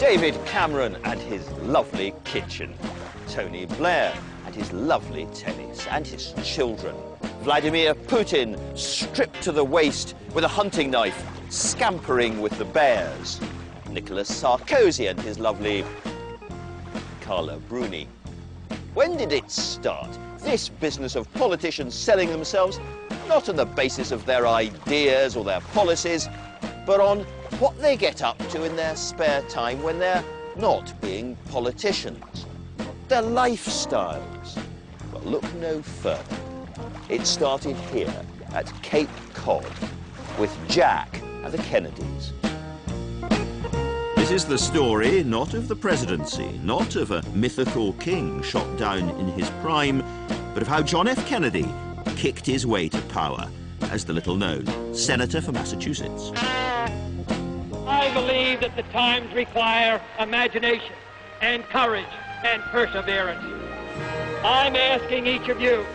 David Cameron and his lovely kitchen. Tony Blair and his lovely tennis and his children. Vladimir Putin, stripped to the waist with a hunting knife, scampering with the bears. Nicolas Sarkozy and his lovely Carla Bruni. When did it start? This business of politicians selling themselves, not on the basis of their ideas or their policies, but on what they get up to in their spare time when they're not being politicians. Their lifestyles. Well, look no further. It started here at Cape Cod with Jack and the Kennedys. This is the story not of the presidency, not of a mythical king shot down in his prime, but of how John F. Kennedy kicked his way to power as the little-known senator for Massachusetts. I believe that the times require imagination and courage and perseverance. I'm asking each of you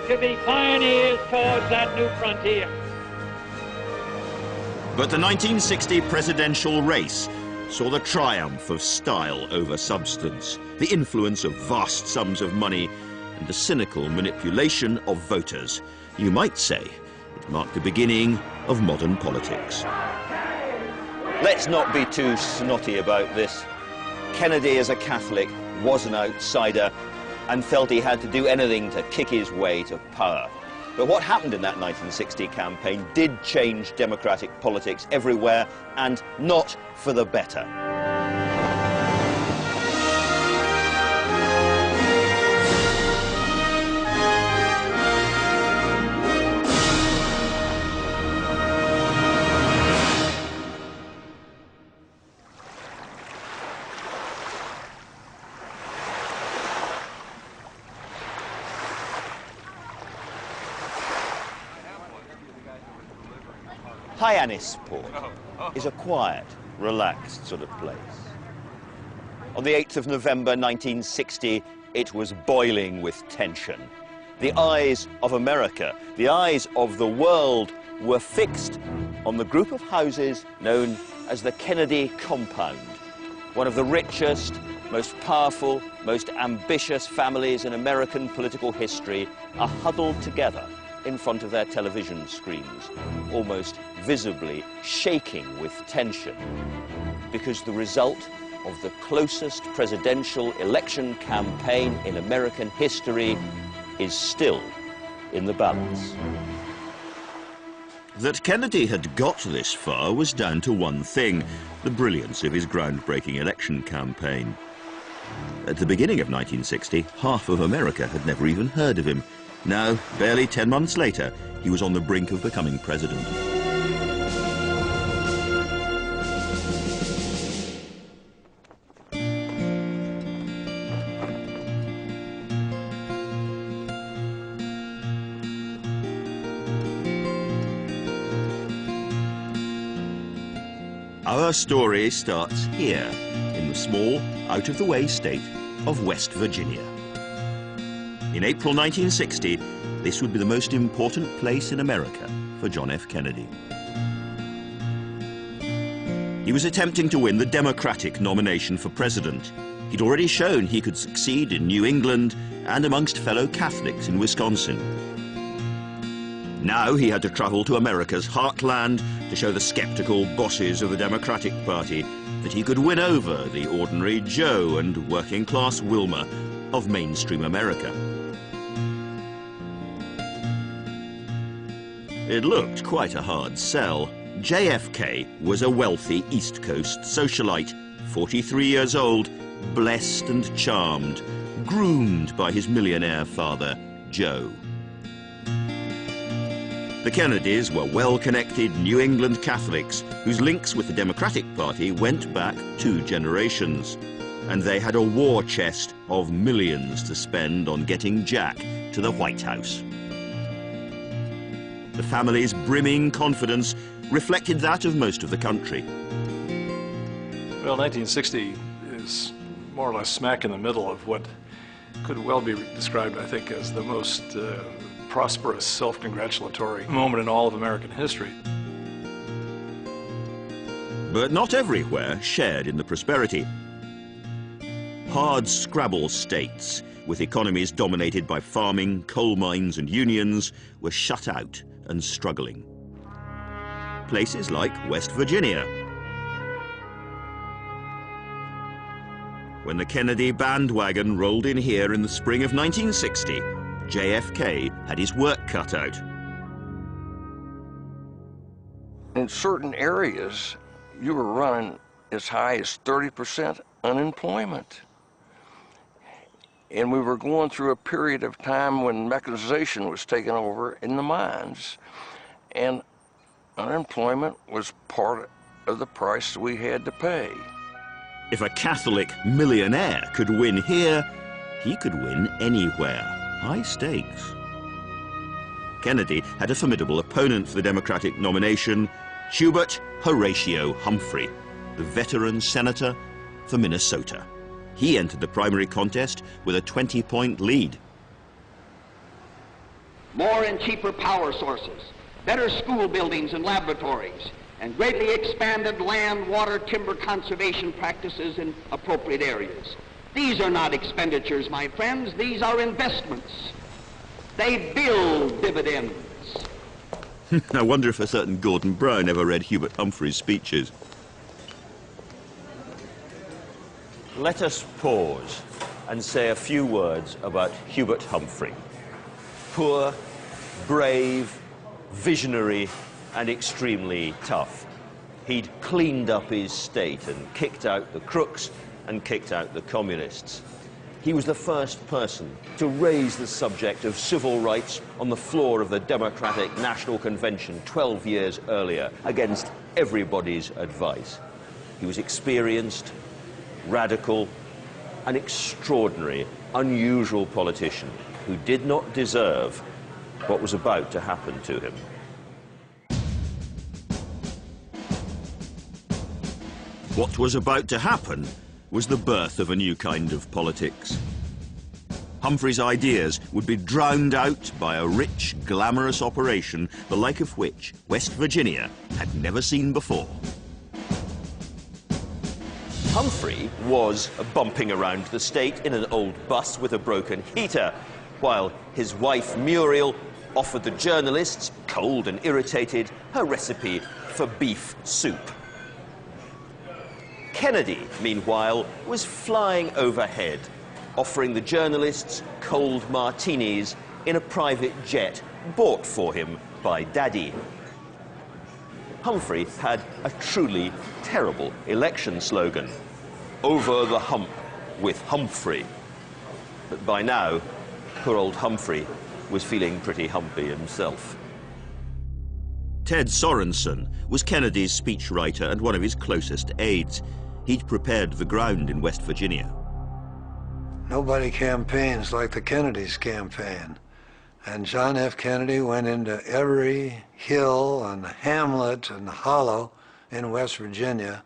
to be pioneers towards that new frontier. But the 1960 presidential race saw the triumph of style over substance, the influence of vast sums of money, and the cynical manipulation of voters. You might say it marked the beginning of modern politics. Let's not be too snotty about this. Kennedy, as a Catholic, was an outsider and felt he had to do anything to kick his way to power. But what happened in that 1960 campaign did change democratic politics everywhere, and not for the better. Hyannisport is a quiet, relaxed sort of place. On the 8th of November 1960, it was boiling with tension. The eyes of America, the eyes of the world, were fixed on the group of houses known as the Kennedy Compound. One of the richest, most powerful, most ambitious families in American political history are huddled together in front of their television screens, almost visibly shaking with tension, because the result of the closest presidential election campaign in American history is still in the balance. That Kennedy had got this far was down to one thing: the brilliance of his groundbreaking election campaign. At the beginning of 1960, half of America had never even heard of him. Now, barely 10 months later, he was on the brink of becoming president. Our story starts here, in the small, out-of-the-way state of West Virginia. In April 1960, this would be the most important place in America for John F. Kennedy. He was attempting to win the Democratic nomination for president. He'd already shown he could succeed in New England and amongst fellow Catholics in Wisconsin. Now he had to travel to America's heartland to show the skeptical bosses of the Democratic Party that he could win over the ordinary Joe and working-class Wilma of mainstream America. It looked quite a hard sell. JFK was a wealthy East Coast socialite, 43 years old, blessed and charmed, groomed by his millionaire father, Joe. The Kennedys were well-connected New England Catholics whose links with the Democratic Party went back 2 generations. And they had a war chest of millions to spend on getting Jack to the White House. The family's brimming confidence reflected that of most of the country. Well, 1960 is more or less smack in the middle of what could well be described, I think, as the most prosperous, self-congratulatory moment in all of American history. But not everywhere shared in the prosperity. Hard-scrabble states, with economies dominated by farming, coal mines and unions, were shut out and struggling. Places like West Virginia. When the Kennedy bandwagon rolled in here in the spring of 1960, JFK had his work cut out. In certain areas, you were running as high as 30% unemployment. And we were going through a period of time when mechanization was taking over in the mines. And unemployment was part of the price we had to pay. If a Catholic millionaire could win here, he could win anywhere. High stakes. Kennedy had a formidable opponent for the Democratic nomination, Hubert Horatio Humphrey, the veteran senator for Minnesota. He entered the primary contest with a 20-point lead. More and cheaper power sources, better school buildings and laboratories, and greatly expanded land, water, timber conservation practices in appropriate areas. These are not expenditures, my friends. These are investments. They build dividends. I wonder if a certain Gordon Brown ever read Hubert Humphrey's speeches. Let us pause and say a few words about Hubert Humphrey. Poor, brave, visionary, and extremely tough. He'd cleaned up his state and kicked out the crooks and kicked out the communists. He was the first person to raise the subject of civil rights on the floor of the Democratic National Convention 12 years earlier, against everybody's advice. He was experienced, radical, an extraordinary, unusual politician who did not deserve what was about to happen to him. What was about to happen was the birth of a new kind of politics. Humphrey's ideas would be drowned out by a rich, glamorous operation, the like of which West Virginia had never seen before. Humphrey was bumping around the state in an old bus with a broken heater, while his wife Muriel offered the journalists, cold and irritated, her recipe for beef soup. Kennedy, meanwhile, was flying overhead, offering the journalists cold martinis in a private jet bought for him by Daddy. Humphrey had a truly terrible election slogan, "Over the hump with Humphrey." But by now, poor old Humphrey was feeling pretty humpy himself. Ted Sorensen was Kennedy's speechwriter and one of his closest aides. He'd prepared the ground in West Virginia. Nobody campaigns like the Kennedys campaign. And John F. Kennedy went into every hill and hamlet and hollow in West Virginia,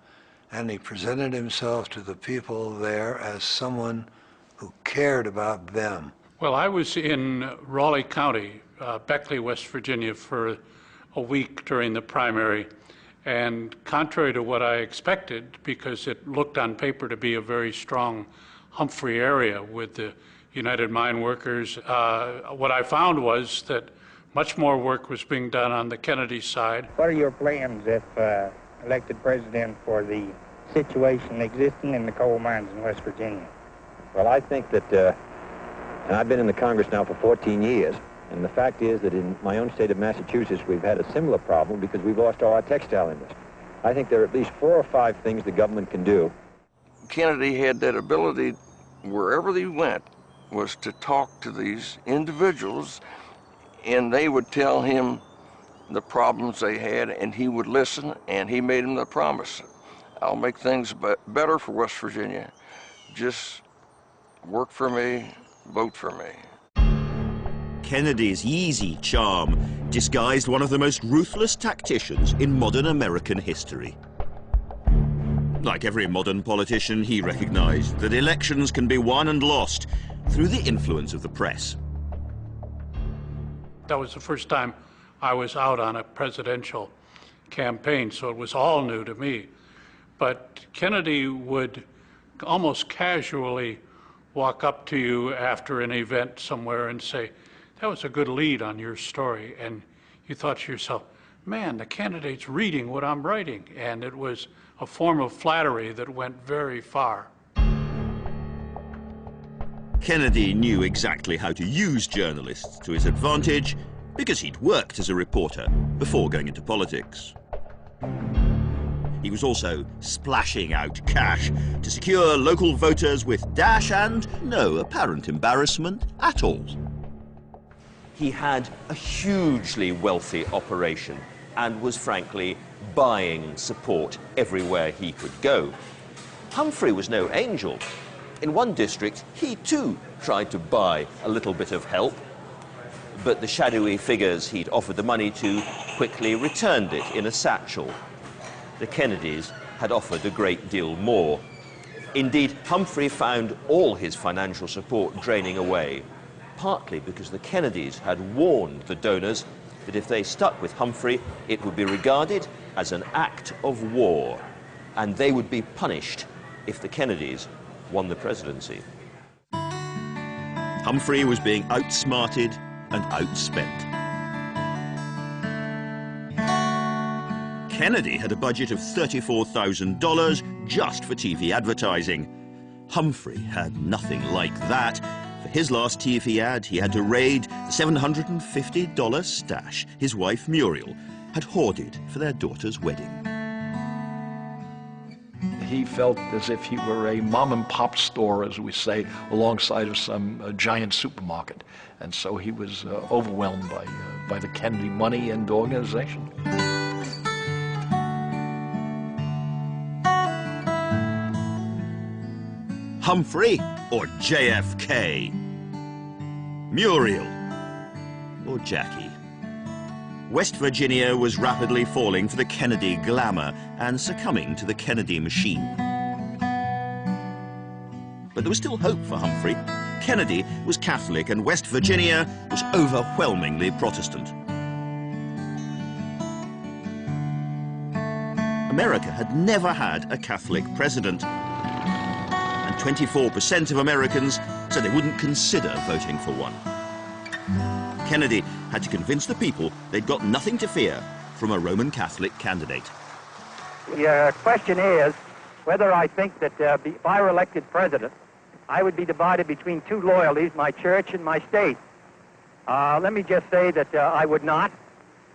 and he presented himself to the people there as someone who cared about them. Well, I was in Raleigh County, Beckley, West Virginia, for a week during the primary. And contrary to what I expected, because it looked on paper to be a very strong Humphrey area with the United Mine Workers, what I found was that much more work was being done on the Kennedy side. What are your plans if elected president for the situation existing in the coal mines in West Virginia? Well, I think that, and I've been in the Congress now for 14 years, and the fact is that in my own state of Massachusetts, we've had a similar problem because we've lost all our textile industry. I think there are at least 4 or 5 things the government can do. Kennedy had that ability, wherever he went, was to talk to these individuals, and they would tell him the problems they had, and he would listen, and he made them the promise. I'll make things better for West Virginia. Just work for me, vote for me. Kennedy's easy charm disguised one of the most ruthless tacticians in modern American history. Like every modern politician, he recognized that elections can be won and lost through the influence of the press. That was the first time I was out on a presidential campaign, so it was all new to me. but Kennedy would almost casually walk up to you after an event somewhere and say, "That was a good lead on your story." And you thought to yourself, man, the candidate's reading what I'm writing. And it was a form of flattery that went very far. Kennedy knew exactly how to use journalists to his advantage because he'd worked as a reporter before going into politics. He was also splashing out cash to secure local voters with dash and no apparent embarrassment at all. He had a hugely wealthy operation and was frankly buying support everywhere he could go. Humphrey was no angel. In one district, he too tried to buy a little bit of help, but the shadowy figures he'd offered the money to quickly returned it in a satchel. The Kennedys had offered a great deal more. Indeed, Humphrey found all his financial support draining away, partly because the Kennedys had warned the donors that if they stuck with Humphrey, it would be regarded as an act of war, and they would be punished if the Kennedys won the presidency. Humphrey was being outsmarted and outspent. Kennedy had a budget of $34,000 just for TV advertising. Humphrey had nothing like that. For his last TV ad, he had to raid the $750 stash his wife Muriel had hoarded for their daughter's wedding. He felt as if he were a mom-and-pop store, as we say, alongside of some giant supermarket. And so he was overwhelmed by the Kennedy money and organization. Humphrey or JFK? Muriel or Jackie? West Virginia was rapidly falling for the Kennedy glamour and succumbing to the Kennedy machine. But there was still hope for Humphrey. Kennedy was Catholic and West Virginia was overwhelmingly Protestant. America had never had a Catholic president. 24% of Americans said they wouldn't consider voting for one. Kennedy had to convince the people they'd got nothing to fear from a Roman Catholic candidate. The question is whether I think that if I were elected president, I would be divided between two loyalties, my church and my state. Let me just say that I would not.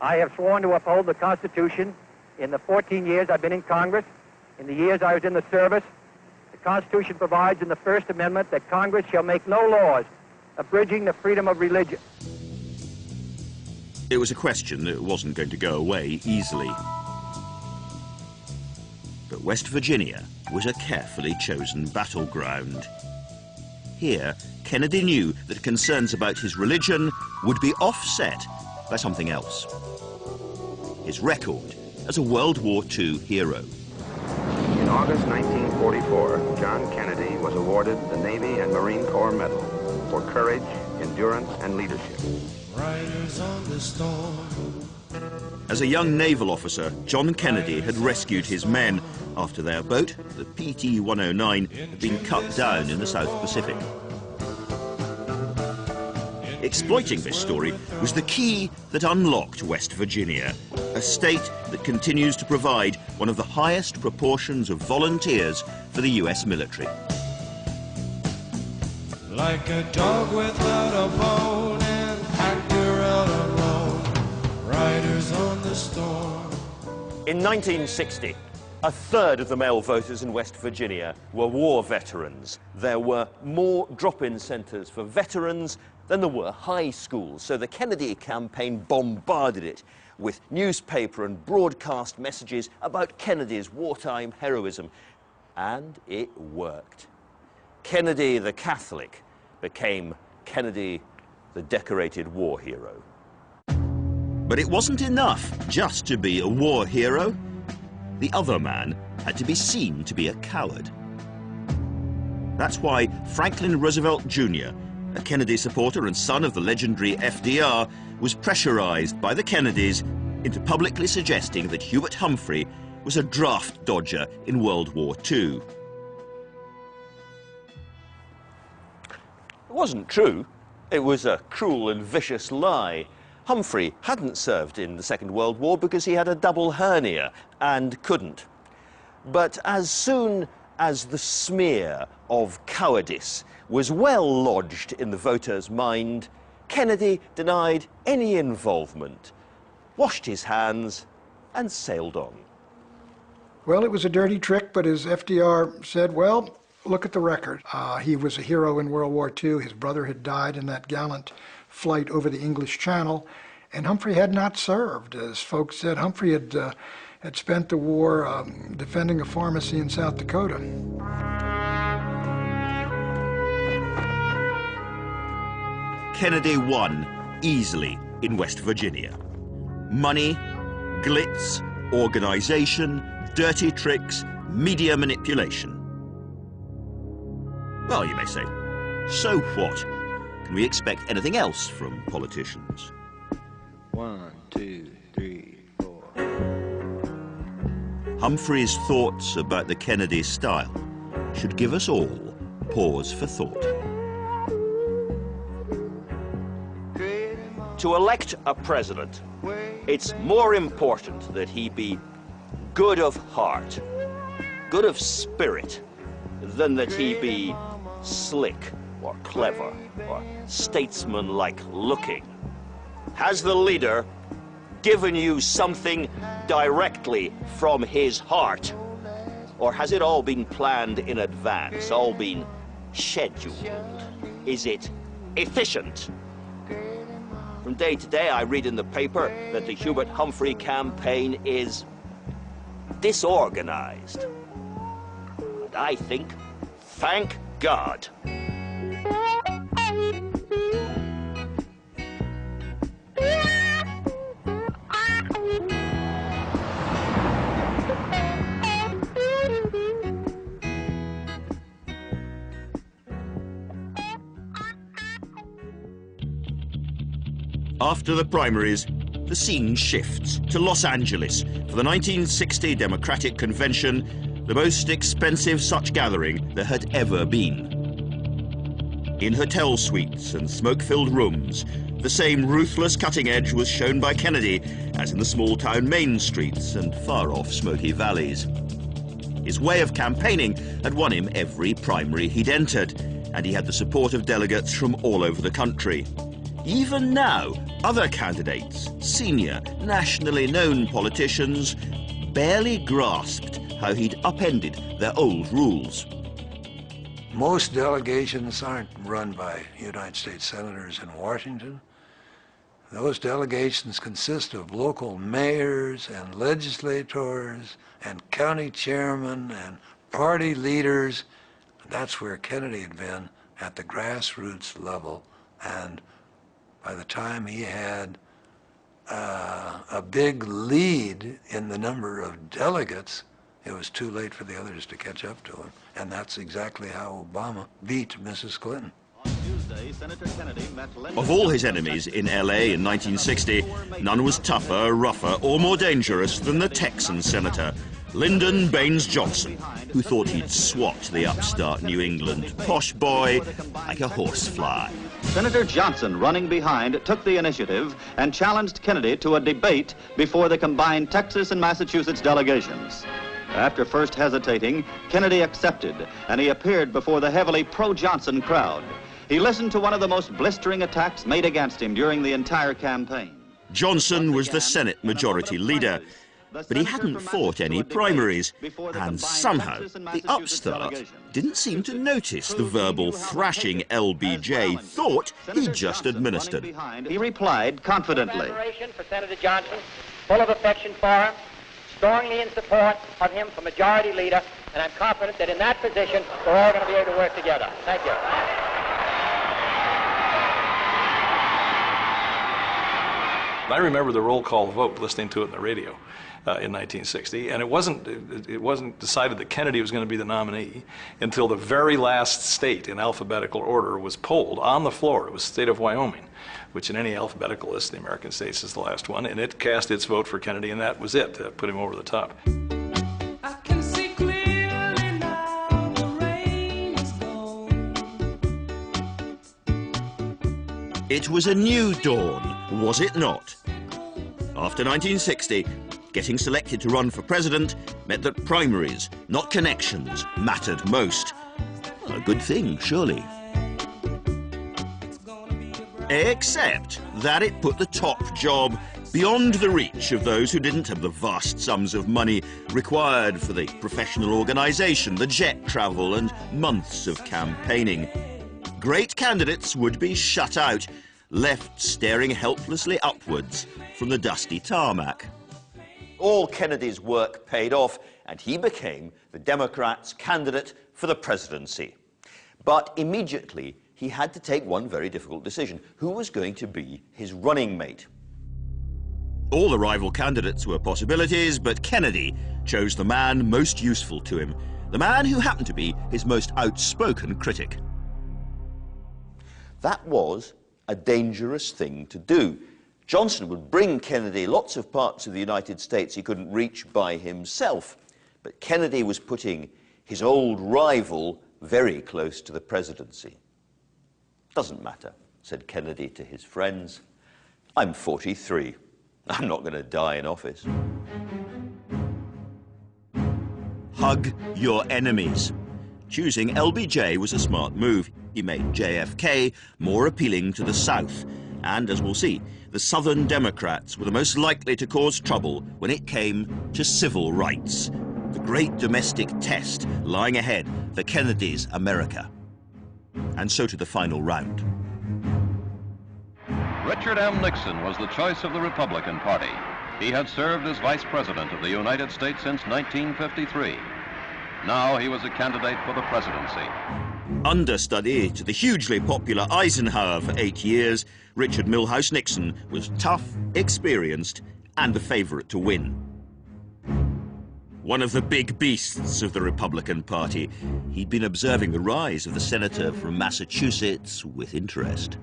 I have sworn to uphold the Constitution in the 14 years I've been in Congress, in the years I was in the service. The Constitution provides in the First Amendment that Congress shall make no laws abridging the freedom of religion. It was a question that wasn't going to go away easily. But West Virginia was a carefully chosen battleground. Here, Kennedy knew that concerns about his religion would be offset by something else. His record as a World War II hero. In August 1944, John Kennedy was awarded the Navy and Marine Corps Medal for courage, endurance, and leadership. Riders on the storm. As a young naval officer, John Kennedy had rescued his men after their boat, the PT-109, had been cut down in the South Pacific. Exploiting this story was the key that unlocked West Virginia, a state that continues to provide one of the highest proportions of volunteers for the US military. Like a dog without a bone and actor out alone, riders on the storm. In 1960, a third of the male voters in West Virginia were war veterans. There were more drop-in centers for veterans than there were high schools, so the Kennedy campaign bombarded it with newspaper and broadcast messages about Kennedy's wartime heroism. And it worked. Kennedy the Catholic became Kennedy the decorated war hero. But it wasn't enough just to be a war hero. The other man had to be seen to be a coward. That's why Franklin Roosevelt Jr., a Kennedy supporter and son of the legendary FDR, was pressurized by the Kennedys into publicly suggesting that Hubert Humphrey was a draft dodger in World War II. It wasn't true. It was a cruel and vicious lie. Humphrey hadn't served in the Second World War because he had a double hernia and couldn't. But as soon as the smear of cowardice was well lodged in the voter's mind, Kennedy denied any involvement, washed his hands, and sailed on. Well, it was a dirty trick, but as FDR said, well, look at the record. He was a hero in World War II. His brother had died in that gallant flight over the English Channel, and Humphrey had not served. As folks said, Humphrey had spent the war defending a pharmacy in South Dakota. Kennedy won easily in West Virginia. Money, glitz, organization, dirty tricks, media manipulation. Well, you may say, so what? Can we expect anything else from politicians? 1, 2, 3, 4. Humphrey's thoughts about the Kennedy style should give us all pause for thought. To elect a president, it's more important that he be good of heart, good of spirit, than that he be slick or clever or statesman-like looking. Has the leader given you something directly from his heart? Or has it all been planned in advance, all been scheduled? Is it efficient? From day to day, I read in the paper that the Hubert Humphrey campaign is disorganized. And I think, thank God. After the primaries, the scene shifts to Los Angeles for the 1960 Democratic Convention, the most expensive such gathering there had ever been. In hotel suites and smoke-filled rooms, the same ruthless cutting edge was shown by Kennedy as in the small-town main streets and far-off smoky valleys. His way of campaigning had won him every primary he'd entered, and he had the support of delegates from all over the country. Even now, other candidates, senior, nationally known politicians, barely grasped how he'd upended their old rules. Most delegations aren't run by United States senators in Washington. Those delegations consist of local mayors and legislators and county chairmen and party leaders. That's where Kennedy had been at the grassroots level, and by the time he had a big lead in the number of delegates, it was too late for the others to catch up to him. And that's exactly how Obama beat Mrs. Clinton. Of all his enemies in LA in 1960, none was tougher, rougher, or more dangerous than the Texan senator, Lyndon Baines Johnson, who thought he'd swat the upstart New England posh boy like a horsefly. Senator Johnson, running behind, took the initiative and challenged Kennedy to a debate before the combined Texas and Massachusetts delegations. After first hesitating, Kennedy accepted, and he appeared before the heavily pro-Johnson crowd. He listened to one of the most blistering attacks made against him during the entire campaign. Johnson was the Senate Majority Leader, but he hadn't fought any primaries, and somehow the upstart didn't seem to notice the verbal thrashing LBJ thought he just administered. He replied confidently. Admiration for Senator Johnson, full of affection for him, strongly in support of him for Majority Leader, and I'm confident that in that position we're all going to be able to work together. Thank you. I remember the roll call vote, listening to it on the radio in 1960, and it wasn't decided that Kennedy was going to be the nominee until the very last state in alphabetical order was polled on the floor. It was the state of Wyoming, which in any alphabetical list in the American states is the last one, and it cast its vote for Kennedy, and that was it. That put him over the top. It was a new dawn, was it not? After 1960, getting selected to run for president meant that primaries, not connections, mattered most. A good thing, surely. Except that it put the top job beyond the reach of those who didn't have the vast sums of money required for the professional organisation, the jet travel and months of campaigning. Great candidates would be shut out, left staring helplessly upwards from the dusty tarmac. All Kennedy's work paid off, and he became the Democrats' candidate for the presidency. But immediately, he had to take one very difficult decision. Who was going to be his running mate? All the rival candidates were possibilities, but Kennedy chose the man most useful to him, the man who happened to be his most outspoken critic. That was a dangerous thing to do. Johnson would bring Kennedy lots of parts of the United States he couldn't reach by himself, but Kennedy was putting his old rival very close to the presidency. "Doesn't matter," said Kennedy to his friends. "I'm 43. I'm not going to die in office." Hug your enemies. Choosing LBJ was a smart move. He made JFK more appealing to the South. And, as we'll see, the Southern Democrats were the most likely to cause trouble when it came to civil rights. The great domestic test lying ahead for Kennedy's America. And so to the final round. Richard M. Nixon was the choice of the Republican Party. He had served as Vice President of the United States since 1953. Now he was a candidate for the presidency. Understudy to the hugely popular Eisenhower for 8 years, Richard Milhous Nixon was tough, experienced, and the favorite to win. One of the big beasts of the Republican Party, he'd been observing the rise of the senator from Massachusetts with interest.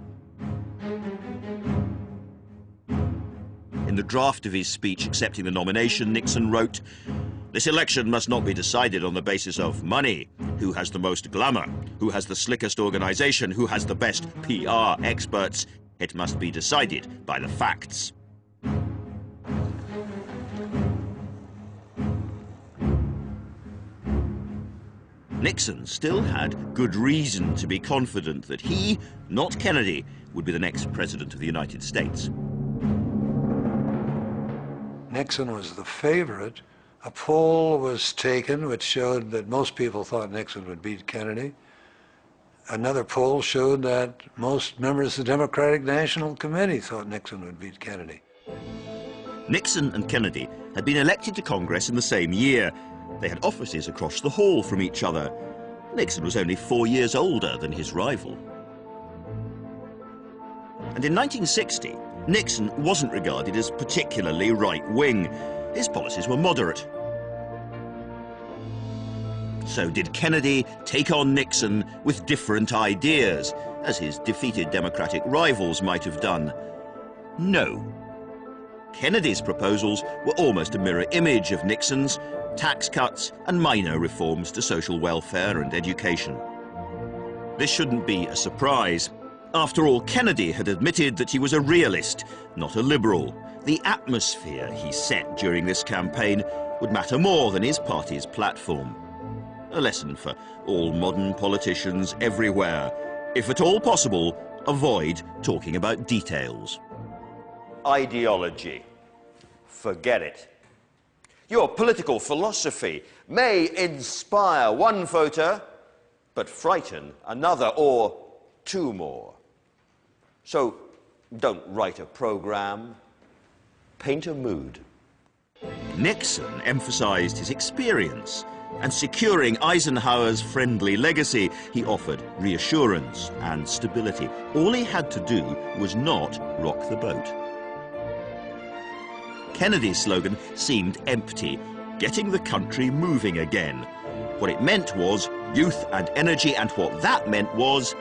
In the draft of his speech accepting the nomination, Nixon wrote, "This election must not be decided on the basis of money. Who has the most glamour? Who has the slickest organization? Who has the best PR experts? It must be decided by the facts." Nixon still had good reason to be confident that he, not Kennedy, would be the next president of the United States. Nixon was the favorite. A poll was taken which showed that most people thought Nixon would beat Kennedy. Another poll showed that most members of the Democratic National Committee thought Nixon would beat Kennedy. Nixon and Kennedy had been elected to Congress in the same year. They had offices across the hall from each other. Nixon was only 4 years older than his rival. And in 1960, Nixon wasn't regarded as particularly right-wing. His policies were moderate. So did Kennedy take on Nixon with different ideas, as his defeated Democratic rivals might have done? No. Kennedy's proposals were almost a mirror image of Nixon's: tax cuts and minor reforms to social welfare and education. This shouldn't be a surprise. After all, Kennedy had admitted that he was a realist, not a liberal. The atmosphere he set during this campaign would matter more than his party's platform. A lesson for all modern politicians everywhere. If at all possible, avoid talking about details. Ideology. Forget it. Your political philosophy may inspire one voter, but frighten another or two more. So don't write a program, paint a mood. Nixon emphasized his experience, and securing Eisenhower's friendly legacy, he offered reassurance and stability. All he had to do was not rock the boat. Kennedy's slogan seemed empty, getting the country moving again. What it meant was youth and energy, and what that meant was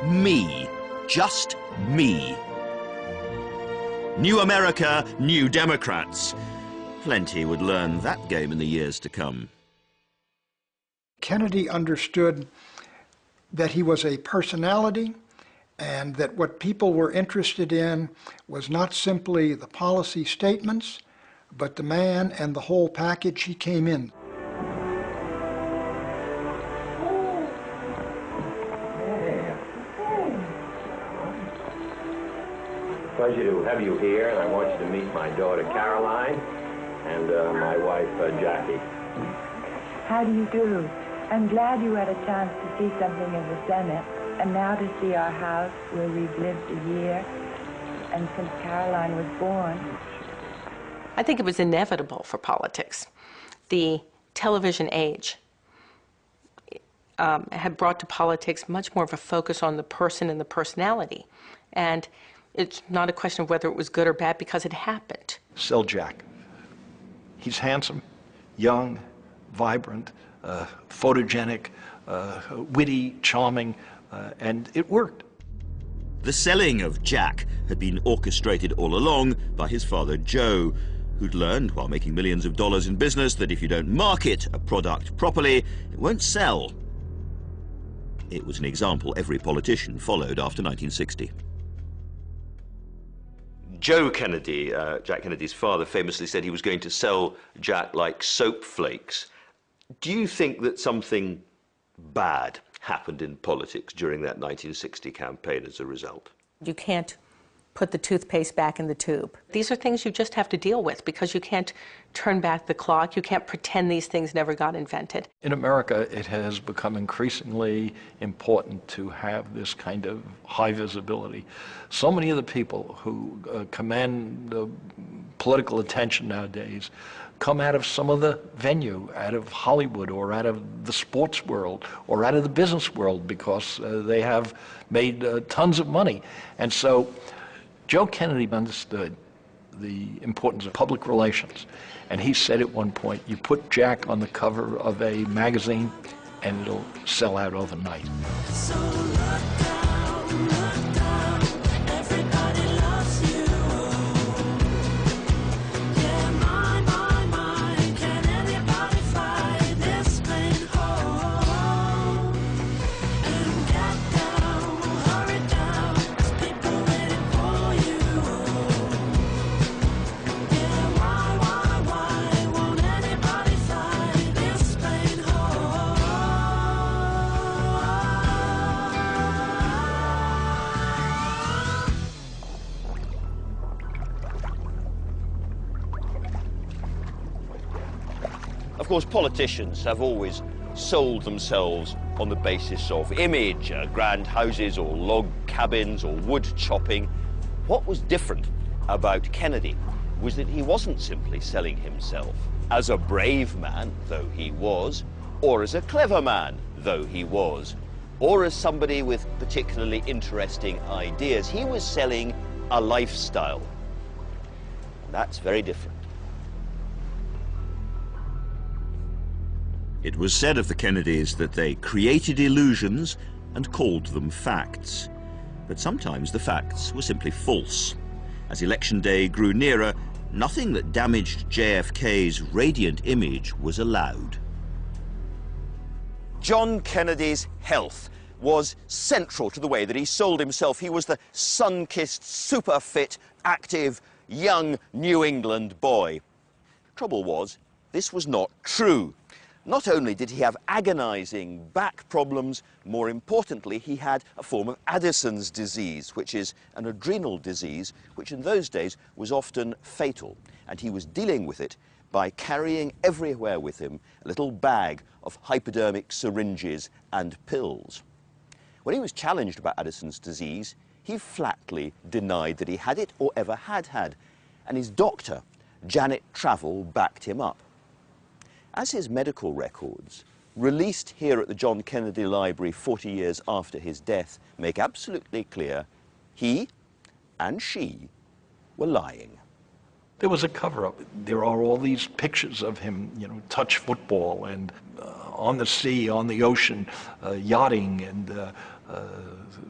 me. Just me. New America, new Democrats. Plenty would learn that game in the years to come. Kennedy understood that he was a personality and that what people were interested in was not simply the policy statements, but the man and the whole package he came in. Pleasure to have you here, and I want you to meet my daughter Caroline and my wife Jackie. How do you do? I'm glad you had a chance to see something of the Senate, and now to see our house where we've lived a year, and since Caroline was born. I think it was inevitable for politics. The television age had brought to politics much more of a focus on the person and the personality. And it's not a question of whether it was good or bad because it happened. Sell Jack. He's handsome, young, vibrant, photogenic, witty, charming, and it worked. The selling of Jack had been orchestrated all along by his father Joe, who'd learned while making millions of dollars in business that if you don't market a product properly, it won't sell. It was an example every politician followed after 1960. Joe Kennedy, Jack Kennedy's father, famously said he was going to sell Jack like soap flakes. Do you think that something bad happened in politics during that 1960 campaign as a result? You can't put the toothpaste back in the tube. These are things you just have to deal with because you can't turn back the clock. You can't pretend these things never got invented. In America, it has become increasingly important to have this kind of high visibility. So many of the people who command political attention nowadays come out of some of the venue, out of Hollywood or out of the sports world or out of the business world because they have made tons of money. And so Joe Kennedy understood the importance of public relations. And he said at one point, you put Jack on the cover of a magazine and it'll sell out overnight. So look down, everybody loves you. Yeah, my, can anybody fly this plane home? And get down, hurry down, 'cause people waiting for you. Yeah, why won't anybody fly this plane home? Of course, politicians have always sold themselves on the basis of image, grand houses or log cabins or wood chopping. What was different about Kennedy was that he wasn't simply selling himself as a brave man, though he was, or as a clever man, though he was, or as somebody with particularly interesting ideas. He was selling a lifestyle. That's very different. It was said of the Kennedys that they created illusions and called them facts. But sometimes the facts were simply false. As election day grew nearer, nothing that damaged JFK's radiant image was allowed. John Kennedy's health was central to the way that he sold himself. He was the sun-kissed, super fit, active, young New England boy. Trouble was, this was not true. Not only did he have agonizing back problems, more importantly, he had a form of Addison's disease, which is an adrenal disease, which in those days was often fatal. And he was dealing with it by carrying everywhere with him a little bag of hypodermic syringes and pills. When he was challenged about Addison's disease, he flatly denied that he had it or ever had had. And his doctor, Janet Travel, backed him up. As his medical records, released here at the John Kennedy Library 40 years after his death, make absolutely clear, he and she were lying. There was a cover-up. There are all these pictures of him, you know, touch football and on the sea, on the ocean, yachting and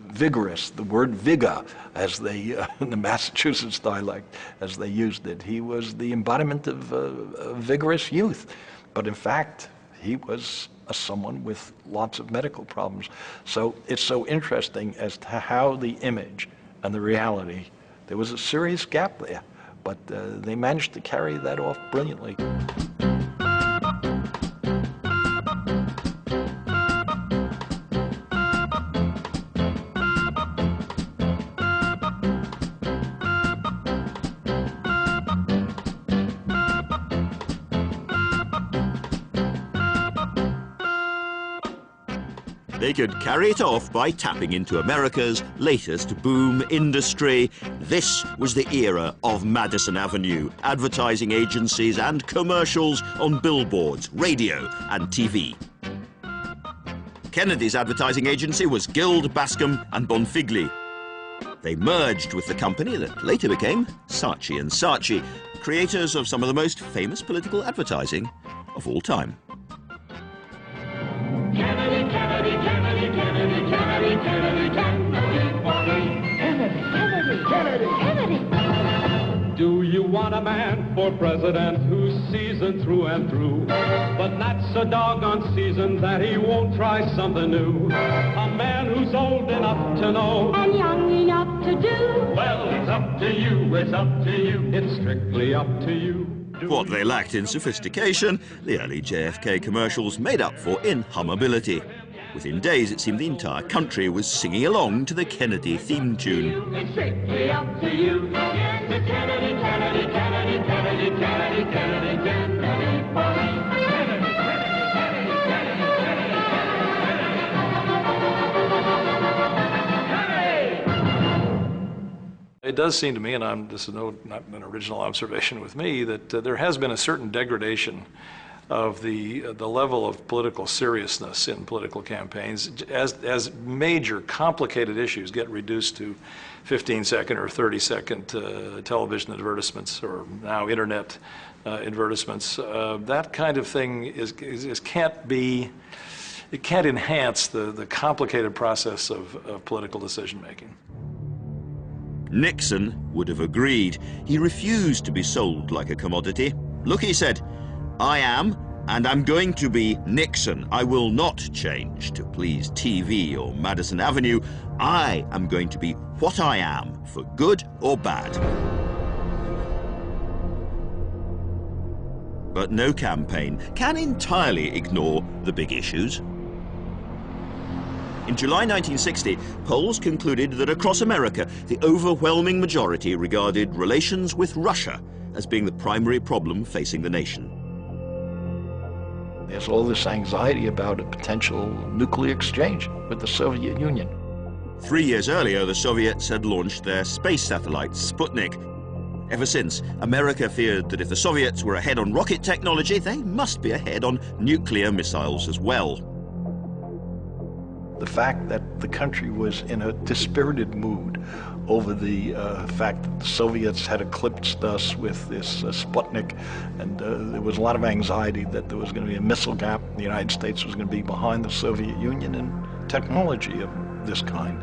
vigorous, the word vigor, as they, in the Massachusetts dialect, as they used it. He was the embodiment of vigorous youth. But in fact, he was someone with lots of medical problems. So it's so interesting as to how the image and the reality, there was a serious gap there, but they managed to carry that off brilliantly. They could carry it off by tapping into America's latest boom industry. This was the era of Madison Avenue, advertising agencies and commercials on billboards, radio and TV. Kennedy's advertising agency was Guild, Bascom and Bonfigli. They merged with the company that later became Saatchi & Saatchi, creators of some of the most famous political advertising of all time. Kennedy, Kennedy, Kennedy, Kennedy, Kennedy, Kennedy, Kennedy, Kennedy, Kennedy, Kennedy. Do you want a man for president who's seasoned through and through, but not so doggone seasoned that he won't try something new? A man who's old enough to know and young enough to do. Well, it's up to you, it's up to you, it's strictly up to you. What they lacked in sophistication, the early JFK commercials made up for in hummability. Within days, it seemed the entire country was singing along to the Kennedy theme tune. It's strictly up to you. Kennedy, Kennedy, Kennedy, Kennedy, Kennedy, Kennedy, Kennedy, Kennedy. It does seem to me, and this is not an original observation with me, that there has been a certain degradation of the level of political seriousness in political campaigns as major complicated issues get reduced to 15-second or 30-second television advertisements, or now internet advertisements. That kind of thing can't enhance the complicated process of political decision making. Nixon would have agreed. He refused to be sold like a commodity. Look, he said, I am, and I'm going to be Nixon. I will not change to please TV or Madison Avenue. I am going to be what I am, for good or bad. But no campaign can entirely ignore the big issues. In July 1960, polls concluded that across America, the overwhelming majority regarded relations with Russia as being the primary problem facing the nation. There's all this anxiety about a potential nuclear exchange with the Soviet Union. 3 years earlier, the Soviets had launched their space satellite, Sputnik. Ever since, America feared that if the Soviets were ahead on rocket technology, they must be ahead on nuclear missiles as well. The fact that the country was in a dispirited mood over the fact that the Soviets had eclipsed us with this Sputnik, and there was a lot of anxiety that there was going to be a missile gap. The United States was going to be behind the Soviet Union in technology of this kind.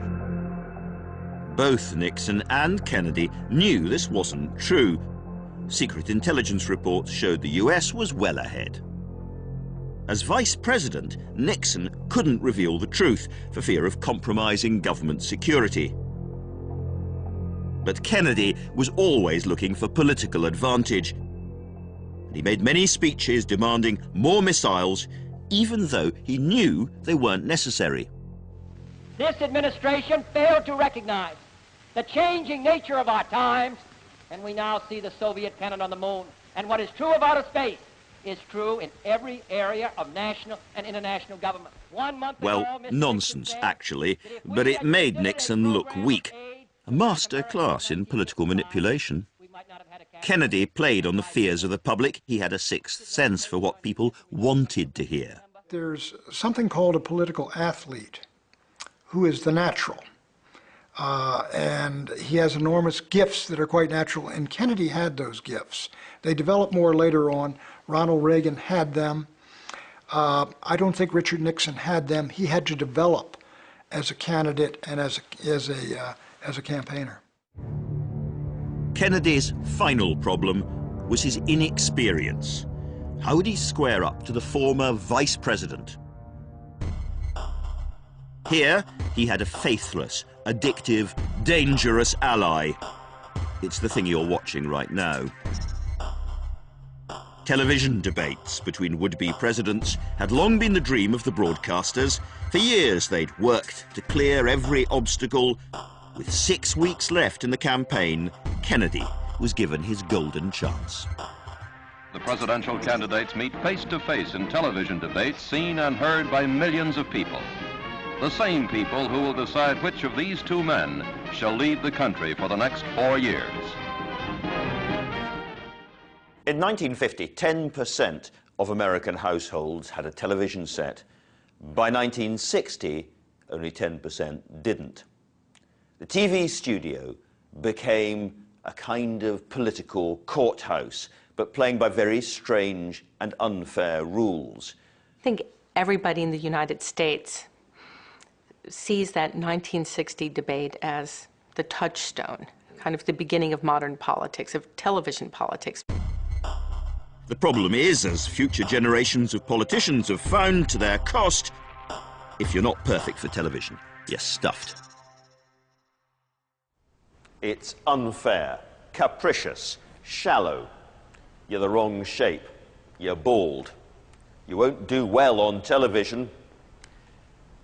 Both Nixon and Kennedy knew this wasn't true. Secret intelligence reports showed the US was well ahead. As vice president, Nixon couldn't reveal the truth for fear of compromising government security. But Kennedy was always looking for political advantage. He made many speeches demanding more missiles, even though he knew they weren't necessary. This administration failed to recognize the changing nature of our times, and we now see the Soviet cannon on the moon. And what is true of outer space is true in every area of national and international government. 1 month ago, Well, nonsense, actually, but it made Nixon look weak. A master class in political manipulation. Kennedy played on the fears of the public. He had a sixth sense for what people wanted to hear. There's something called a political athlete who is the natural. And he has enormous gifts that are quite natural, and Kennedy had those gifts. They developed more later on. Ronald Reagan had them. I don't think Richard Nixon had them. He had to develop as a candidate and as a campaigner. Kennedy's final problem was his inexperience. How would he square up to the former vice president? Here, he had a faithless, addictive, dangerous ally. It's the thing you're watching right now. Television debates between would-be presidents had long been the dream of the broadcasters. For years, they'd worked to clear every obstacle. With 6 weeks left in the campaign, Kennedy was given his golden chance. The presidential candidates meet face-to-face in television debates seen and heard by millions of people. The same people who will decide which of these two men shall lead the country for the next 4 years. In 1950, 10% of American households had a television set. By 1960, only 10% didn't. The TV studio became a kind of political courthouse, but playing by very strange and unfair rules. I think everybody in the United States sees that 1960 debate as the touchstone, kind of the beginning of modern politics, of television politics. The problem is, as future generations of politicians have found to their cost, if you're not perfect for television, you're stuffed. It's unfair, capricious, shallow. You're the wrong shape. You're bald. You won't do well on television.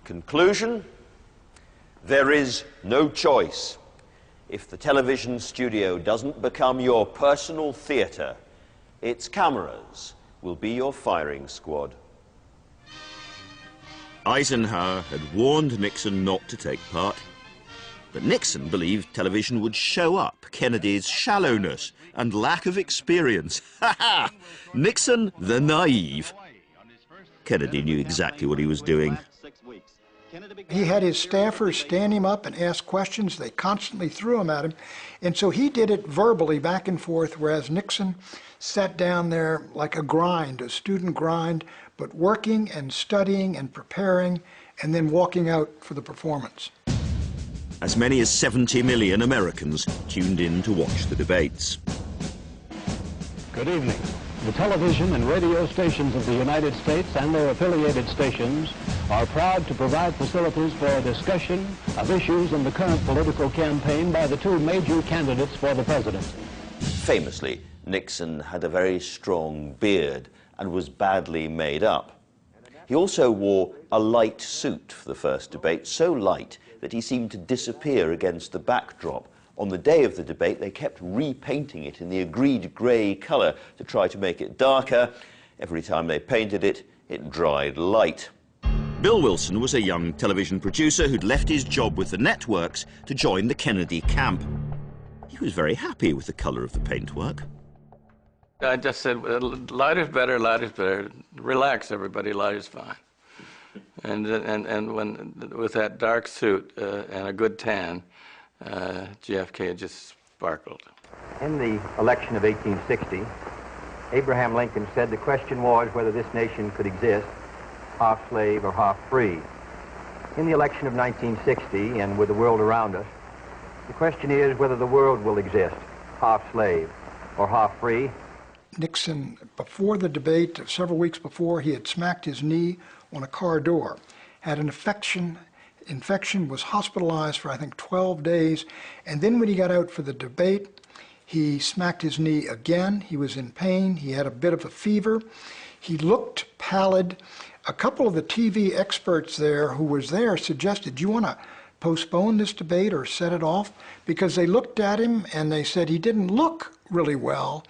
Conclusion? There is no choice. If the television studio doesn't become your personal theatre, its cameras will be your firing squad. Eisenhower had warned Nixon not to take part. But Nixon believed television would show up Kennedy's shallowness and lack of experience. Ha ha! Nixon the naive. Kennedy knew exactly what he was doing. He had his staffers stand him up and ask questions. They constantly threw them at him. And so he did it verbally back and forth, whereas Nixon sat down there like a grind, a student grind, but working and studying and preparing and then walking out for the performance. As many as 70 million Americans tuned in to watch the debates. Good evening. The television and radio stations of the United States and their affiliated stations are proud to provide facilities for a discussion of issues in the current political campaign by the two major candidates for the presidency. Famously, Nixon had a very strong beard and was badly made up. He also wore a light suit for the first debate, so light that he seemed to disappear against the backdrop. On the day of the debate, they kept repainting it in the agreed grey colour to try to make it darker. Every time they painted it, it dried light. Bill Wilson was a young television producer who'd left his job with the networks to join the Kennedy camp. He was very happy with the colour of the paintwork. I just said, lighter's better, lighter's better. Relax, everybody, lighter's fine. And when with that dark suit and a good tan, JFK just sparkled. In the election of 1860, Abraham Lincoln said the question was whether this nation could exist half slave or half free. In the election of 1960, and with the world around us, the question is whether the world will exist half slave or half free. Nixon, before the debate, several weeks before, he had smacked his knee on a car door, had an infection, was hospitalized for, I think, 12 days, and then when he got out for the debate, he smacked his knee again. He was in pain. He had a bit of a fever. He looked pallid. A couple of the TV experts there who was there suggested, do you want to postpone this debate or set it off? Because they looked at him and they said he didn't look really well.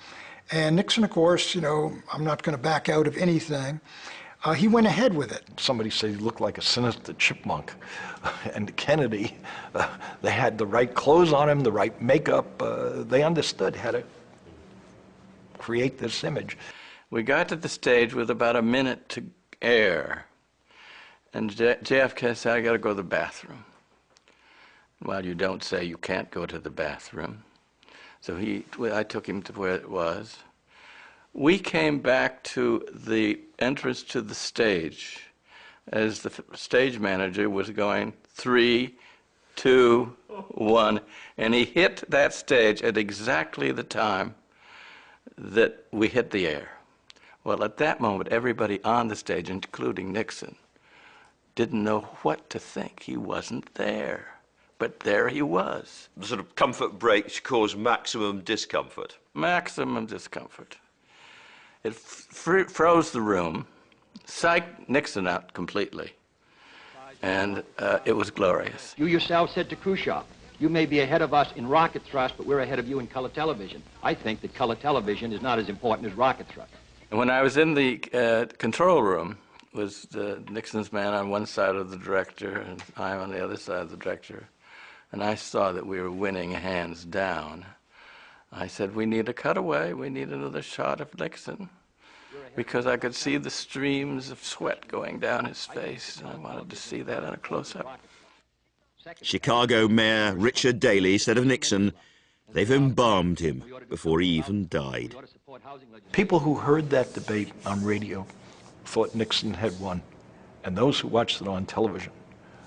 And Nixon, of course, you know, I'm not going to back out of anything. He went ahead with it. Somebody said he looked like a sinister chipmunk. And Kennedy, they had the right clothes on him, the right makeup. They understood how to create this image. We got to the stage with about a minute to air. And JFK said, I got to go to the bathroom. Well, you don't say you can't go to the bathroom. So I took him to where it was. We came back to the entrance to the stage as the stage manager was going 3, 2, 1, and he hit that stage at exactly the time that we hit the air. Well, at that moment, everybody on the stage, including Nixon, didn't know what to think. He wasn't there. But there he was. The sort of comfort breaks cause maximum discomfort. Maximum discomfort. It froze the room, psyched Nixon out completely, and it was glorious. You yourself said to Khrushchev, you may be ahead of us in rocket thrust, but we're ahead of you in color television. I think that color television is not as important as rocket thrust. And when I was in the control room, was Nixon's man on one side of the director and I on the other side of the director, and I saw that we were winning hands down. I said, we need a cutaway, we need another shot of Nixon, because I could see the streams of sweat going down his face, and I wanted to see that in a close-up. Chicago Mayor Richard Daley said of Nixon, they've embalmed him before he even died. People who heard that debate on radio thought Nixon had won, and those who watched it on television,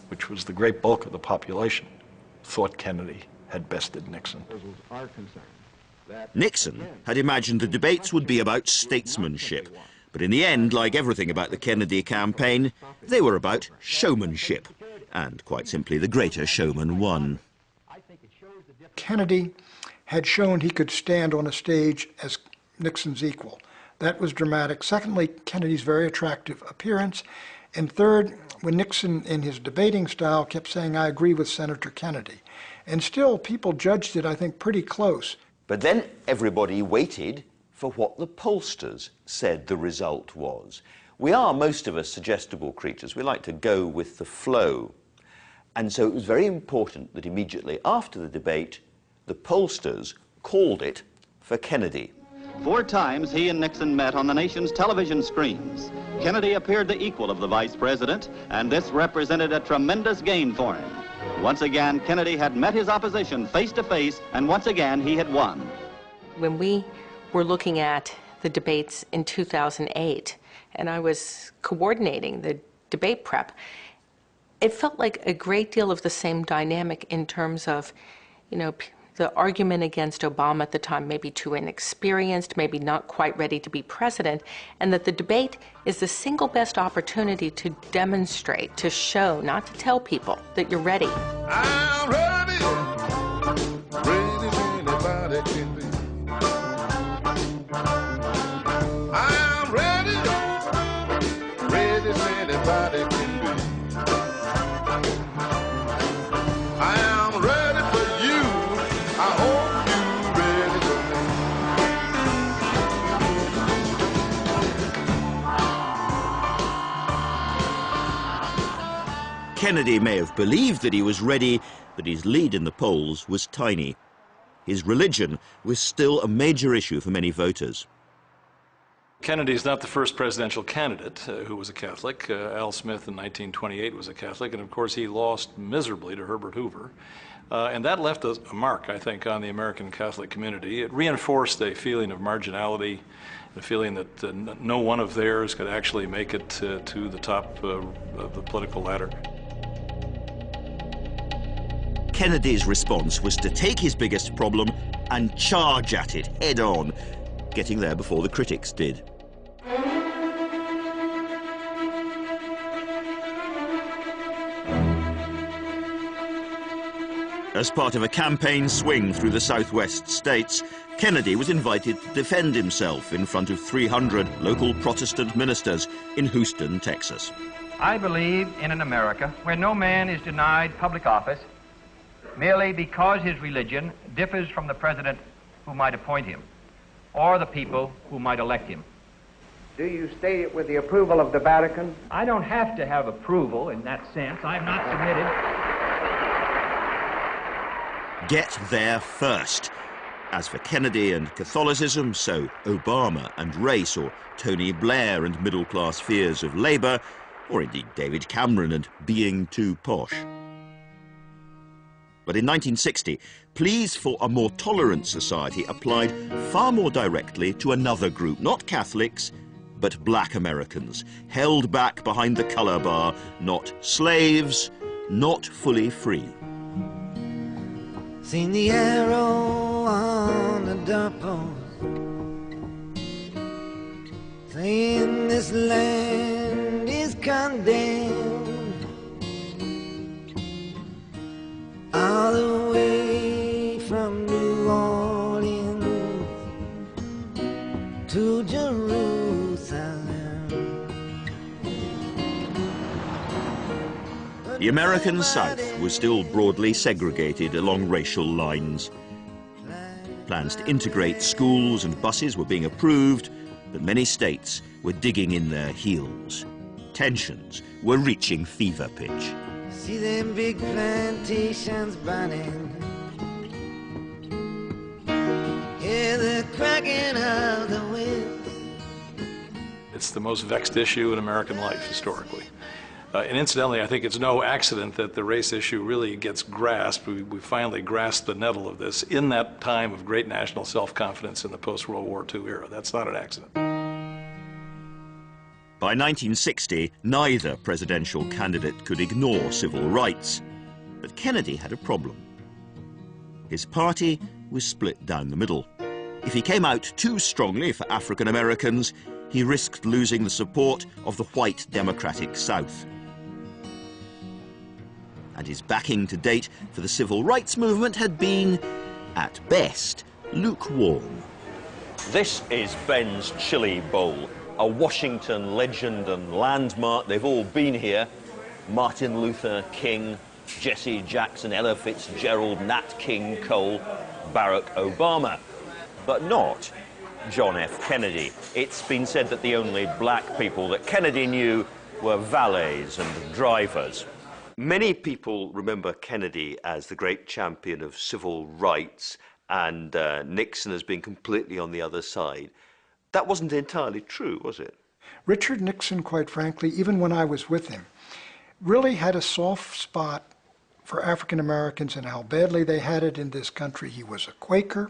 which was the great bulk of the population, thought Kennedy had bested Nixon. Nixon had imagined the debates would be about statesmanship, but in the end, like everything about the Kennedy campaign, they were about showmanship. And quite simply, the greater showman won. Kennedy had shown he could stand on a stage as Nixon's equal. That was dramatic. Secondly, Kennedy's very attractive appearance. And third, when Nixon, in his debating style, kept saying, I agree with Senator Kennedy. And still, people judged it, I think, pretty close. But then everybody waited for what the pollsters said the result was. We are, most of us, suggestible creatures. We like to go with the flow. And so it was very important that immediately after the debate, the pollsters called it for Kennedy. 4 times he and Nixon met on the nation's television screens. Kennedy appeared the equal of the vice president, and this represented a tremendous gain for him. Once again, Kennedy had met his opposition face to face, and once again he had won. When we were looking at the debates in 2008, and I was coordinating the debate prep, it felt like a great deal of the same dynamic in terms of, you know, the argument against Obama at the time, maybe too inexperienced, maybe not quite ready to be president, and that the debate is the single best opportunity to demonstrate, to show, not to tell people that you're ready. I'm ready, ready as anybody can be. I'm ready, ready as anybody can be. I am ready for you. I hope you're ready for me. Kennedy may have believed that he was ready, but his lead in the polls was tiny. His religion was still a major issue for many voters. Kennedy is not the first presidential candidate who was a Catholic. Al Smith in 1928 was a Catholic, and of course he lost miserably to Herbert Hoover. And that left a mark, I think, on the American Catholic community. It reinforced a feeling of marginality, a feeling that no one of theirs could actually make it to the top of the political ladder. Kennedy's response was to take his biggest problem and charge at it head on, getting there before the critics did. As part of a campaign swing through the Southwest states, Kennedy was invited to defend himself in front of 300 local Protestant ministers in Houston, Texas. I believe in an America where no man is denied public office merely because his religion differs from the president who might appoint him or the people who might elect him. Do you state it with the approval of the Vatican? I don't have to have approval in that sense. I have not submitted. Get there first. As for Kennedy and Catholicism, so Obama and race, or Tony Blair and middle-class fears of Labour, or indeed David Cameron and being too posh. But in 1960, pleas for a more tolerant society applied far more directly to another group, not Catholics, but black Americans, held back behind the color bar, not slaves, not fully free. Seen the arrow on the doorpost, saying this land is condemned. The American South was still broadly segregated along racial lines. Plans to integrate schools and buses were being approved, but many states were digging in their heels. Tensions were reaching fever pitch. See them big plantations burning. Hear the cracking of the whips. It's the most vexed issue in American life historically. And incidentally, I think it's no accident that the race issue really gets grasped. We finally grasped the nettle of this in that time of great national self-confidence in the post-World War II era. That's not an accident. By 1960, neither presidential candidate could ignore civil rights. But Kennedy had a problem. His party was split down the middle. If he came out too strongly for African Americans, he risked losing the support of the white Democratic South. And his backing to date for the civil rights movement had been, at best, lukewarm. This is Ben's Chili Bowl, a Washington legend and landmark. They've all been here. Martin Luther King, Jesse Jackson, Ella Fitzgerald, Nat King Cole, Barack Obama. But not John F. Kennedy. It's been said that the only black people that Kennedy knew were valets and drivers. Many people remember Kennedy as the great champion of civil rights and Nixon as being completely on the other side. That wasn't entirely true, was it? Richard Nixon, quite frankly, even when I was with him, really had a soft spot for African Americans and how badly they had it in this country. He was a Quaker,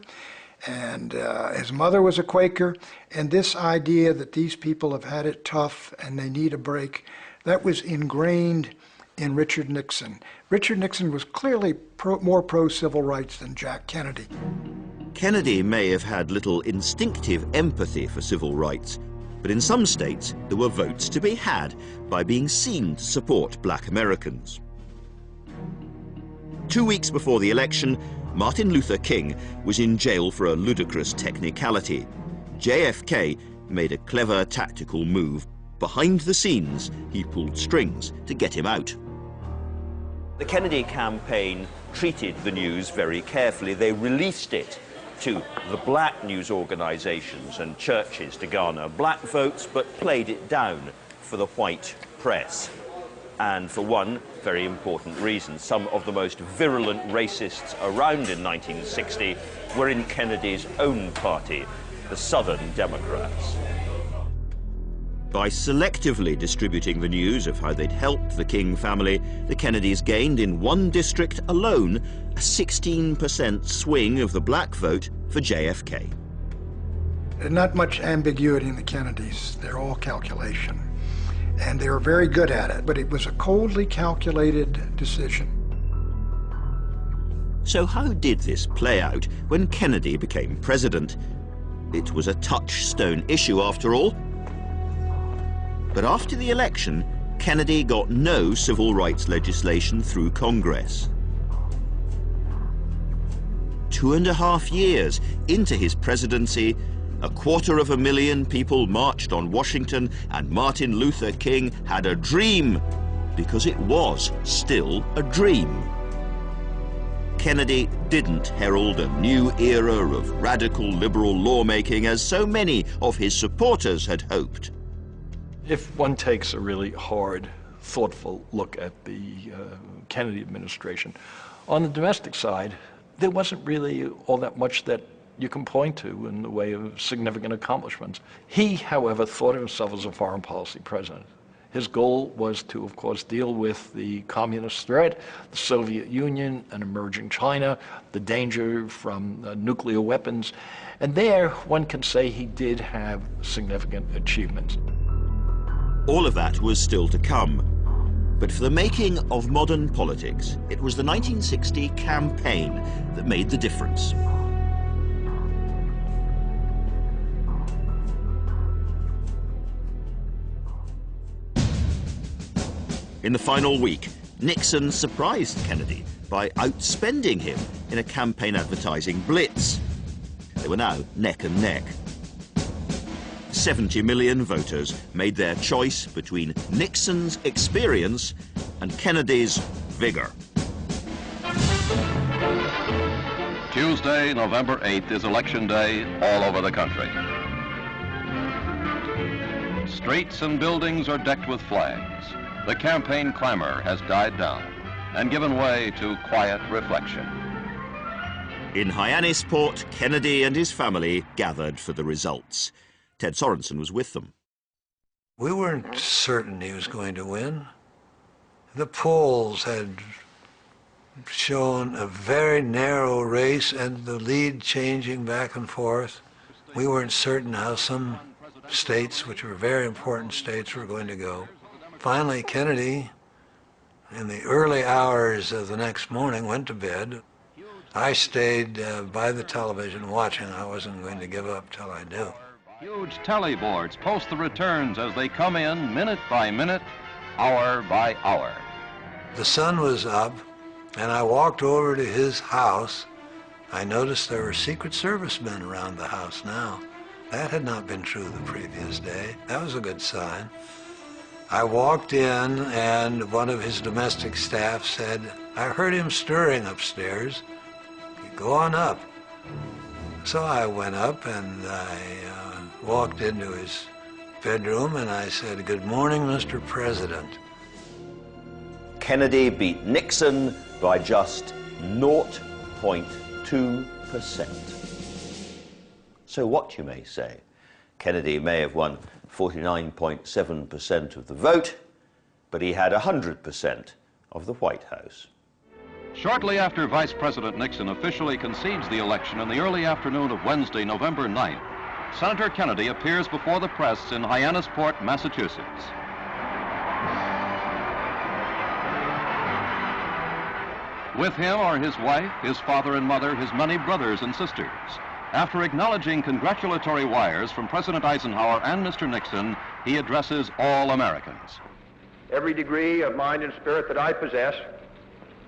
and his mother was a Quaker, and this idea that these people have had it tough and they need a break, that was ingrained in Richard Nixon. Richard Nixon was clearly more pro-civil rights than Jack Kennedy. Kennedy may have had little instinctive empathy for civil rights, but in some states there were votes to be had by being seen to support black Americans. 2 weeks before the election, Martin Luther King was in jail for a ludicrous technicality. JFK made a clever tactical move. Behind the scenes, he pulled strings to get him out. The Kennedy campaign treated the news very carefully. They released it to the black news organizations and churches to garner black votes, but played it down for the white press. And for one very important reason, some of the most virulent racists around in 1960 were in Kennedy's own party, the Southern Democrats. By selectively distributing the news of how they'd helped the King family, the Kennedys gained in one district alone a 16% swing of the black vote for JFK. Not much ambiguity in the Kennedys. They're all calculation. And they were very good at it, but it was a coldly calculated decision. So how did this play out when Kennedy became president? It was a touchstone issue after all. But after the election, Kennedy got no civil rights legislation through Congress. 2.5 years into his presidency, 250,000 people marched on Washington, and Martin Luther King had a dream, because it was still a dream. Kennedy didn't herald a new era of radical liberal lawmaking as so many of his supporters had hoped. If one takes a really hard, thoughtful look at the Kennedy administration, on the domestic side, there wasn't really all that much that you can point to in the way of significant accomplishments. He, however, thought of himself as a foreign policy president. His goal was to, of course, deal with the communist threat, the Soviet Union, an emerging China, the danger from nuclear weapons. And there, one can say he did have significant achievements. All of that was still to come. But for the making of modern politics, it was the 1960 campaign that made the difference. In the final week, Nixon surprised Kennedy by outspending him in a campaign advertising blitz. They were now neck and neck. 70 million voters made their choice between Nixon's experience and Kennedy's vigor. Tuesday, November 8th is Election Day all over the country. Streets and buildings are decked with flags. The campaign clamor has died down and given way to quiet reflection. In Hyannisport, Kennedy and his family gathered for the results. Ted Sorensen was with them. We weren't certain he was going to win. The polls had shown a very narrow race and the lead changing back and forth. We weren't certain how some states, which were very important states, were going to go. Finally, Kennedy, in the early hours of the next morning, went to bed. I stayed by the television watching. I wasn't going to give up till I do. Huge tally boards post the returns as they come in minute by minute, hour by hour. The sun was up, and I walked over to his house. I noticed there were Secret Service men around the house now. That had not been true the previous day. That was a good sign. I walked in, and one of his domestic staff said, "I heard him stirring upstairs. Go on up." So I went up, and I walked into his bedroom, and I said, "Good morning, Mr. President." Kennedy beat Nixon by just 0.2%. So what, you may say? Kennedy may have won 49.7% of the vote, but he had 100% of the White House. Shortly after Vice President Nixon officially concedes the election in the early afternoon of Wednesday, November 9th, Senator Kennedy appears before the press in Hyannisport, Massachusetts. With him are his wife, his father and mother, his many brothers and sisters. After acknowledging congratulatory wires from President Eisenhower and Mr. Nixon, he addresses all Americans. Every degree of mind and spirit that I possess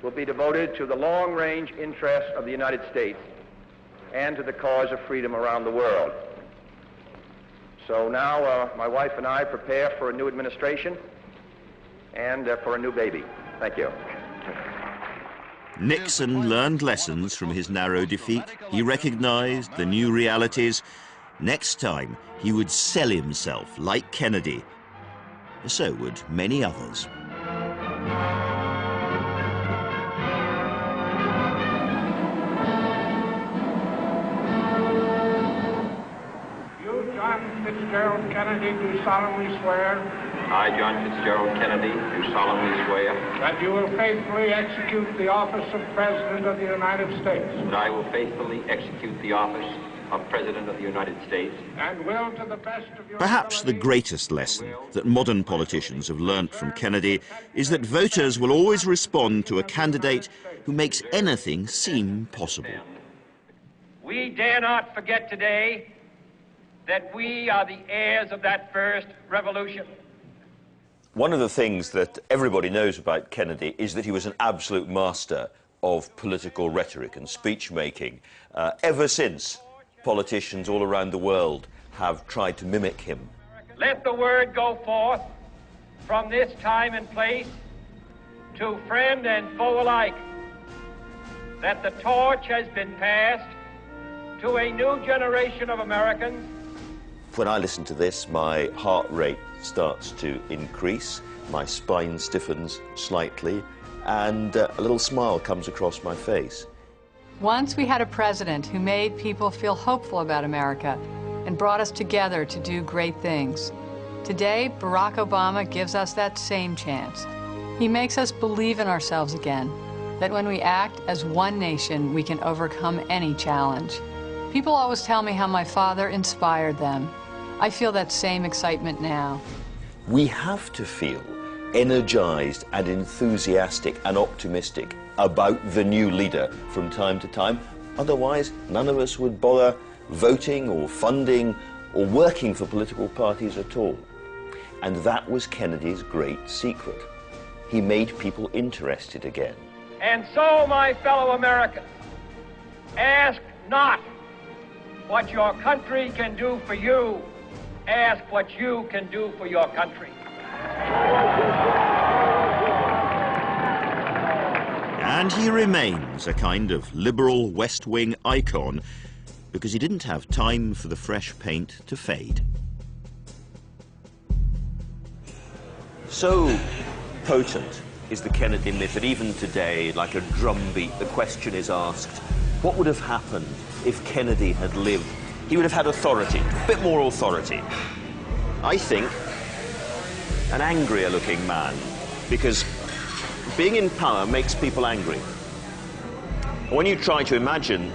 will be devoted to the long-range interests of the United States and to the cause of freedom around the world. So now my wife and I prepare for a new administration and for a new baby. Thank you. Nixon learned lessons from his narrow defeat. He recognized the new realities. Next time, he would sell himself like Kennedy. So would many others. You, John Fitzgerald Kennedy, do solemnly swear I, John Fitzgerald Kennedy, do solemnly swear that you will faithfully execute the office of President of the United States. that I will faithfully execute the office of President of the United States. And will, to the best of your Perhaps the greatest lesson that modern politicians have learnt from Kennedy is that voters will always respond to a candidate who makes anything seem possible. We dare not forget today that we are the heirs of that first revolution. One of the things that everybody knows about Kennedy is that he was an absolute master of political rhetoric and speech-making. Ever since, politicians all around the world have tried to mimic him. Let the word go forth from this time and place to friend and foe alike that the torch has been passed to a new generation of Americans. When I listen to this, my heart rate starts to increase, my spine stiffens slightly, and a little smile comes across my face. Once we had a president who made people feel hopeful about America and brought us together to do great things. Today, Barack Obama gives us that same chance. He makes us believe in ourselves again, that when we act as one nation, we can overcome any challenge. People always tell me how my father inspired them. I feel that same excitement now. We have to feel energized and enthusiastic and optimistic about the new leader from time to time. Otherwise, none of us would bother voting or funding or working for political parties at all. And that was Kennedy's great secret. He made people interested again. And so, my fellow Americans, ask not what your country can do for you, ask what you can do for your country. And he remains a kind of liberal West Wing icon because he didn't have time for the fresh paint to fade. So potent is the Kennedy myth that even today, like a drumbeat, the question is asked, what would have happened if Kennedy had lived? He would have had authority, a bit more authority. I think an angrier looking man, because being in power makes people angry. When you try to imagine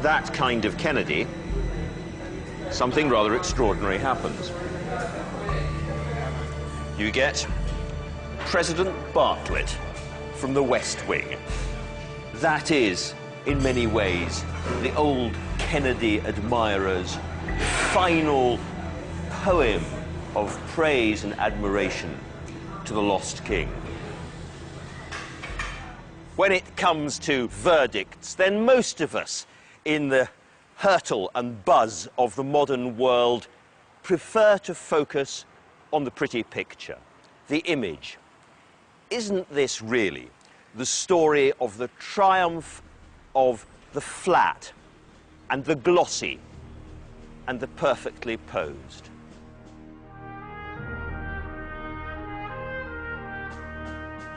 that kind of Kennedy, something rather extraordinary happens. You get President Bartlett from the West Wing. That is, in many ways, the old Kennedy admirer's final poem of praise and admiration to the lost king. When it comes to verdicts, then most of us in the hurtle and buzz of the modern world prefer to focus on the pretty picture, the image. Isn't this really the story of the triumph of the flat and the glossy and the perfectly posed?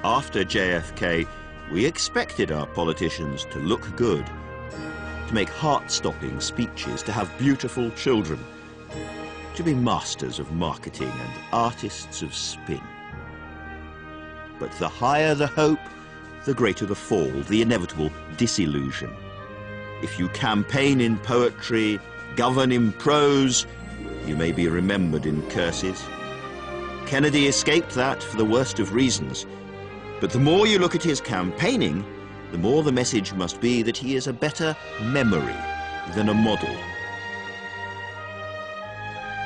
After JFK, we expected our politicians to look good, to make heart-stopping speeches, to have beautiful children, to be masters of marketing and artists of spin. But the higher the hope, the greater the fall, the inevitable disillusion. If you campaign in poetry, govern in prose, you may be remembered in curses. Kennedy escaped that for the worst of reasons. But the more you look at his campaigning, the more the message must be that he is a better memory than a model.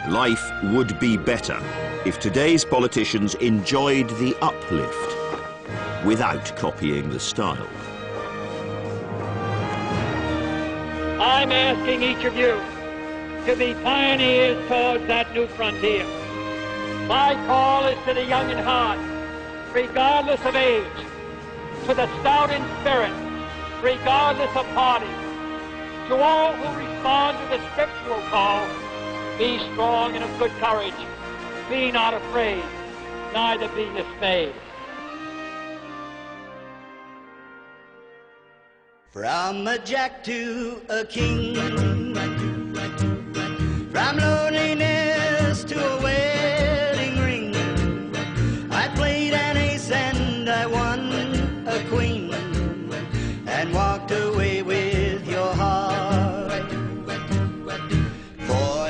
Life would be better if today's politicians enjoyed the uplift without copying the style. I'm asking each of you to be pioneers towards that new frontier. My call is to the young in heart, regardless of age, to the stout in spirit, regardless of party, to all who respond to the scriptural call, be strong and of good courage, be not afraid, neither be dismayed. From a jack to a king, from loneliness to a wedding ring, I played an ace and I won a queen, and walked away with your heart.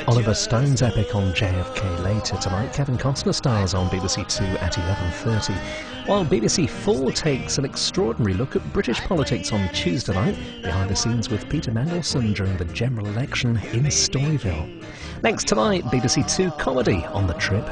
Oliver Stone's epic on JFK later tonight. Kevin Costner stars on BBC Two at 11:30, while BBC Four takes an extraordinary look at British politics on Tuesday night, behind the scenes with Peter Mandelson during the general election in Storyville. Next tonight, BBC Two comedy On the Trip.